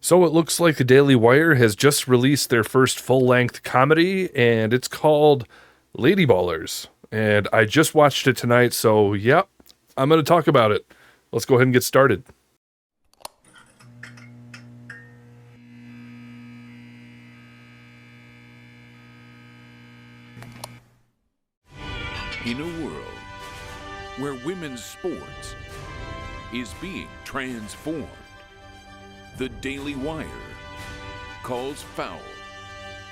So it looks like the Daily Wire has just released their first full-length comedy, and it's called Lady Ballers. And I just watched it tonight, so yep, I'm going to talk about it. Let's go ahead and get started. In a world where women's sports is being transformed, the Daily Wire calls foul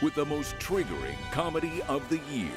with the most triggering comedy of the year.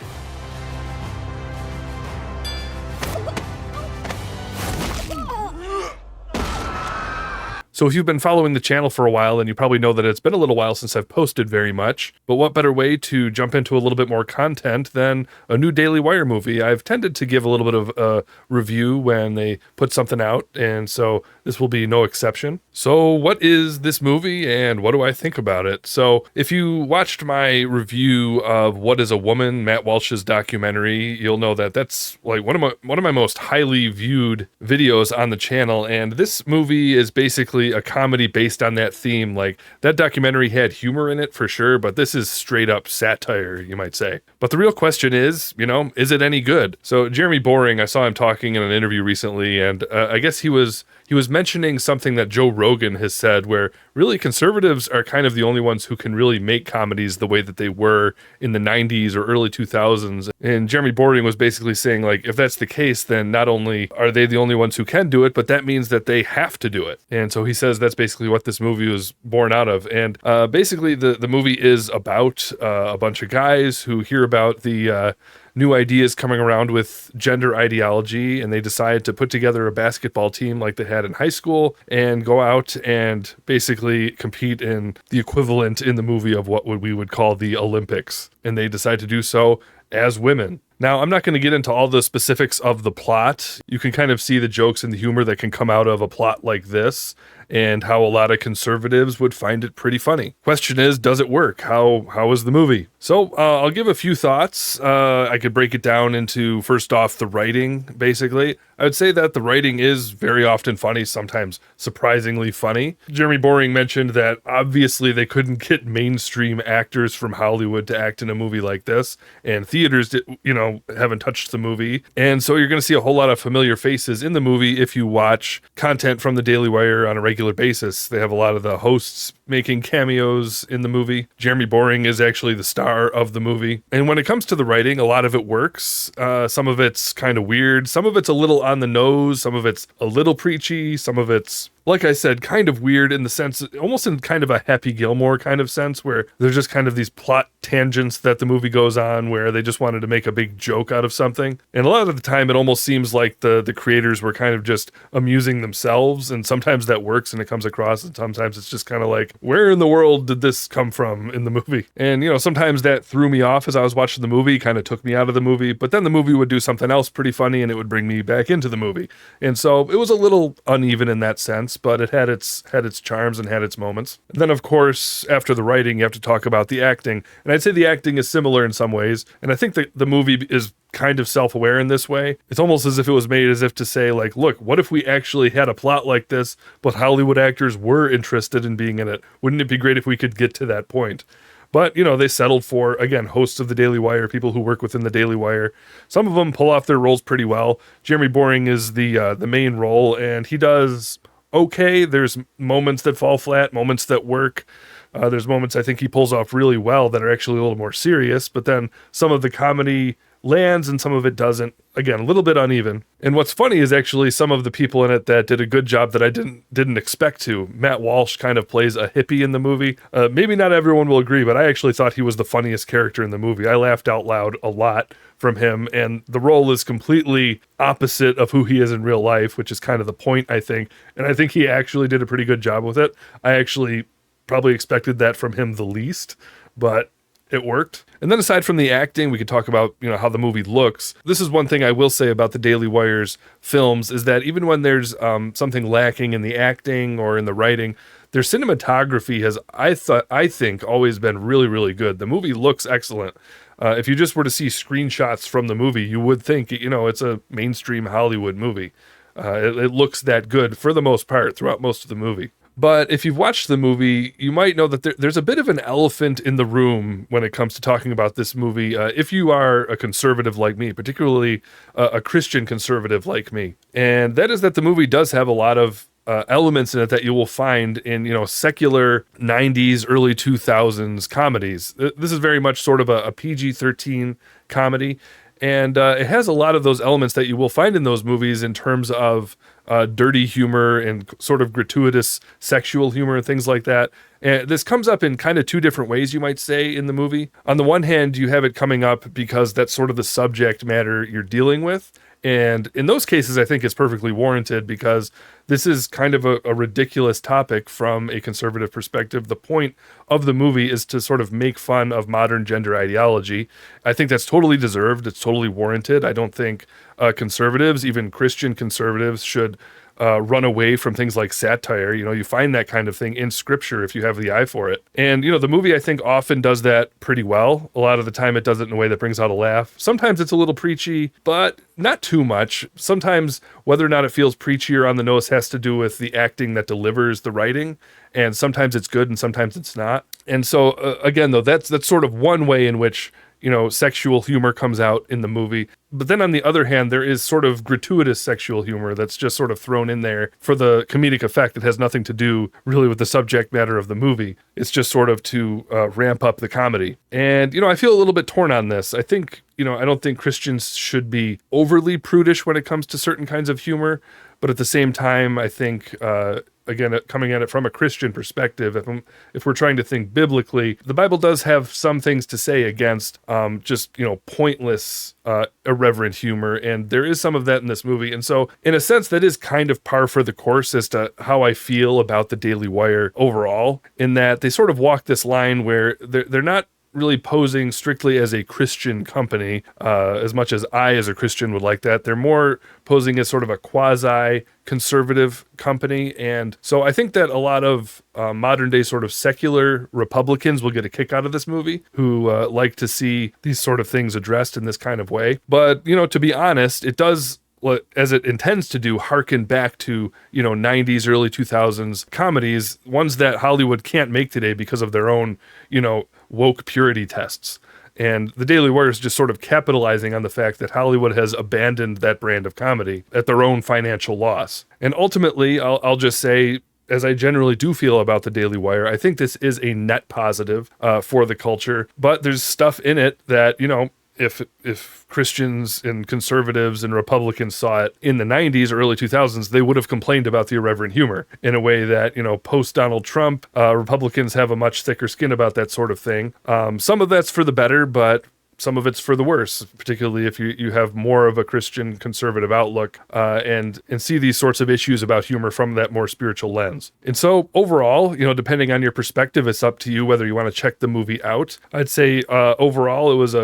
So if you've been following the channel for a while, then you probably know that it's been a little while since I've posted very much. But what better way to jump into a little bit more content than a new Daily Wire movie? I've tended to give a little bit of a review when they put something out, and so this will be no exception. So what is this movie and what do I think about it? So if you watched my review of What is a Woman, Matt Walsh's documentary, you'll know that that's like one of my most highly viewed videos on the channel, and this movie is basically a comedy based on that theme. Like, that documentary had humor in it for sure, but this is straight up satire, you might say. But the real question is, is it any good? So Jeremy Boring, I saw him talking in an interview recently, and I guess he was mentioning something that Joe Rogan has said, where really conservatives are kind of the only ones who can really make comedies the way that they were in the 90s or early 2000s. And Jeremy Boring was basically saying, like, if that's the case, then not only are they the only ones who can do it, but that means that they have to do it. And so he says that's basically what this movie was born out of. And basically the movie is about a bunch of guys who hear about the new ideas coming around with gender ideology, and they decide to put together a basketball team like they had in high school and go out and basically compete in the equivalent in the movie of what we would call the Olympics. And they decide to do so as women. Now, I'm not going to get into all the specifics of the plot. You can kind of see the jokes and the humor that can come out of a plot like this, and how a lot of conservatives would find it pretty funny. Question is, does it work? How is the movie? So I'll give a few thoughts. I could break it down into, first off, the writing, basically. I would say that the writing is very often funny, sometimes surprisingly funny. Jeremy Boring mentioned that obviously they couldn't get mainstream actors from Hollywood to act in a movie like this, and theaters haven't touched the movie. And so you're going to see a whole lot of familiar faces in the movie if you watch content from the Daily Wire on a regular basis. They have a lot of the hosts making cameos in the movie. Jeremy Boring is actually the star of the movie. And when it comes to the writing, a lot of it works. Some of it's kind of weird. Some of it's a little on the nose. Some of it's a little preachy. Some of it's, like I said, kind of weird in the sense, almost in kind of a Happy Gilmore kind of sense, where there's just kind of these plot tangents that the movie goes on where they just wanted to make a big joke out of something. And a lot of the time it almost seems like the creators were kind of just amusing themselves, and sometimes that works and it comes across, and sometimes it's just kind of like, where in the world did this come from in the movie? And sometimes that threw me off as I was watching the movie, kind of took me out of the movie, but then the movie would do something else pretty funny and it would bring me back into the movie. And so it was a little uneven in that sense, but it had its charms and had its moments. And then, of course, after the writing, you have to talk about the acting. And I'd say the acting is similar in some ways. And I think that the movie is kind of self-aware in this way. It's almost as if it was made as if to say, like, look, what if we actually had a plot like this, but Hollywood actors were interested in being in it? Wouldn't it be great if we could get to that point? But, they settled for, again, hosts of the Daily Wire, people who work within the Daily Wire. Some of them pull off their roles pretty well. Jeremy Boring is the main role, and he does okay. There's moments that fall flat, moments that work. There's moments I think he pulls off really well that are actually a little more serious, but then some of the comedy lands and some of it doesn't. Again, a little bit uneven. And what's funny is actually some of the people in it that did a good job that I didn't expect to. Matt Walsh kind of plays a hippie in the movie. Maybe not everyone will agree, but I actually thought he was the funniest character in the movie. I laughed out loud a lot from him, and the role is completely opposite of who he is in real life, which is kind of the point, I think. And I think he actually did a pretty good job with it. I actually probably expected that from him the least, but it worked. And then aside from the acting, we could talk about, how the movie looks. This is one thing I will say about the Daily Wire's films, is that even when there's something lacking in the acting or in the writing, their cinematography has, I think, always been really, really good. The movie looks excellent. If you just were to see screenshots from the movie, you would think, it's a mainstream Hollywood movie. It looks that good for the most part throughout most of the movie. But if you've watched the movie, you might know that there's a bit of an elephant in the room when it comes to talking about this movie. If you are a conservative like me, particularly a Christian conservative like me, and that is that the movie does have a lot of elements in it that you will find in, secular 90s, early 2000s comedies. This is very much sort of a PG-13 comedy. And it has a lot of those elements that you will find in those movies in terms of dirty humor and sort of gratuitous sexual humor and things like that. And this comes up in kind of two different ways, you might say, in the movie. On the one hand, you have it coming up because that's sort of the subject matter you're dealing with. And in those cases, I think it's perfectly warranted because this is kind of a ridiculous topic from a conservative perspective. The point of the movie is to sort of make fun of modern gender ideology. I think that's totally deserved. It's totally warranted. I don't think conservatives, even Christian conservatives, should run away from things like satire. You find that kind of thing in scripture if you have the eye for it. And, the movie, I think, often does that pretty well. A lot of the time it does it in a way that brings out a laugh. Sometimes it's a little preachy, but not too much. Sometimes whether or not it feels preachy or on the nose has to do with the acting that delivers the writing. And sometimes it's good and sometimes it's not. And so, again, though, that's sort of one way in which sexual humor comes out in the movie. But then on the other hand, there is sort of gratuitous sexual humor that's just sort of thrown in there for the comedic effect. It has nothing to do really with the subject matter of the movie. It's just sort of to ramp up the comedy. And, I feel a little bit torn on this. I think, I don't think Christians should be overly prudish when it comes to certain kinds of humor. But at the same time, I think, again, coming at it from a Christian perspective, if we're trying to think biblically, the Bible does have some things to say against just, pointless, irreverent humor. And there is some of that in this movie. And so, in a sense, that is kind of par for the course as to how I feel about the Daily Wire overall, in that they sort of walk this line where they're not really posing strictly as a Christian company, as much as I, as a Christian, would like that. They're more posing as sort of a quasi-conservative company. And so I think that a lot of modern-day sort of secular Republicans will get a kick out of this movie, who like to see these sort of things addressed in this kind of way. But, to be honest, it does, as it intends to do, harken back to, 90s, early 2000s comedies, ones that Hollywood can't make today because of their own, woke purity tests. And the Daily Wire is just sort of capitalizing on the fact that Hollywood has abandoned that brand of comedy at their own financial loss. And ultimately, I'll just say, as I generally do feel about the Daily Wire, I think this is a net positive for the culture. But there's stuff in it that, if Christians and conservatives and Republicans saw it in the 90s or early 2000s, they would have complained about the irreverent humor in a way that, post Donald Trump, Republicans have a much thicker skin about that sort of thing. Some of that's for the better, but some of it's for the worse, particularly if you have more of a Christian conservative outlook and see these sorts of issues about humor from that more spiritual lens. And so overall, depending on your perspective, it's up to you whether you want to check the movie out. I'd say overall it was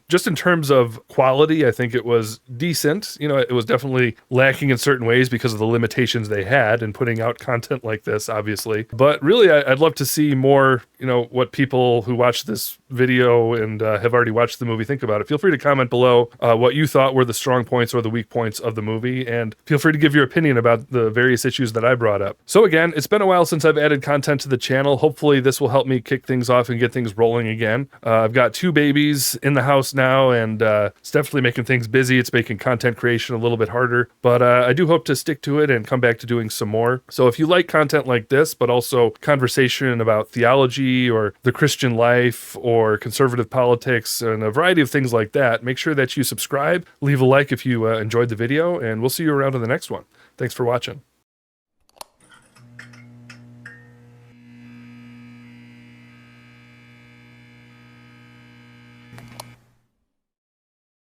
just in terms of quality, I think it was decent. It was definitely lacking in certain ways because of the limitations they had in putting out content like this, obviously. But really, I'd love to see more, what people who watch this video and have already watched the movie think about it. Feel free to comment below what you thought were the strong points or the weak points of the movie, and feel free to give your opinion about the various issues that I brought up. So again, it's been a while since I've added content to the channel. Hopefully this will help me kick things off and get things rolling again. I've got 2 babies in the house now, and it's definitely making things busy. It's making content creation a little bit harder, but I do hope to stick to it and come back to doing some more. So if you like content like this, but also conversation about theology or the Christian life or conservative politics and a variety of things like that, make sure that you subscribe, leave a like if you enjoyed the video, and we'll see you around in the next one. Thanks for watching.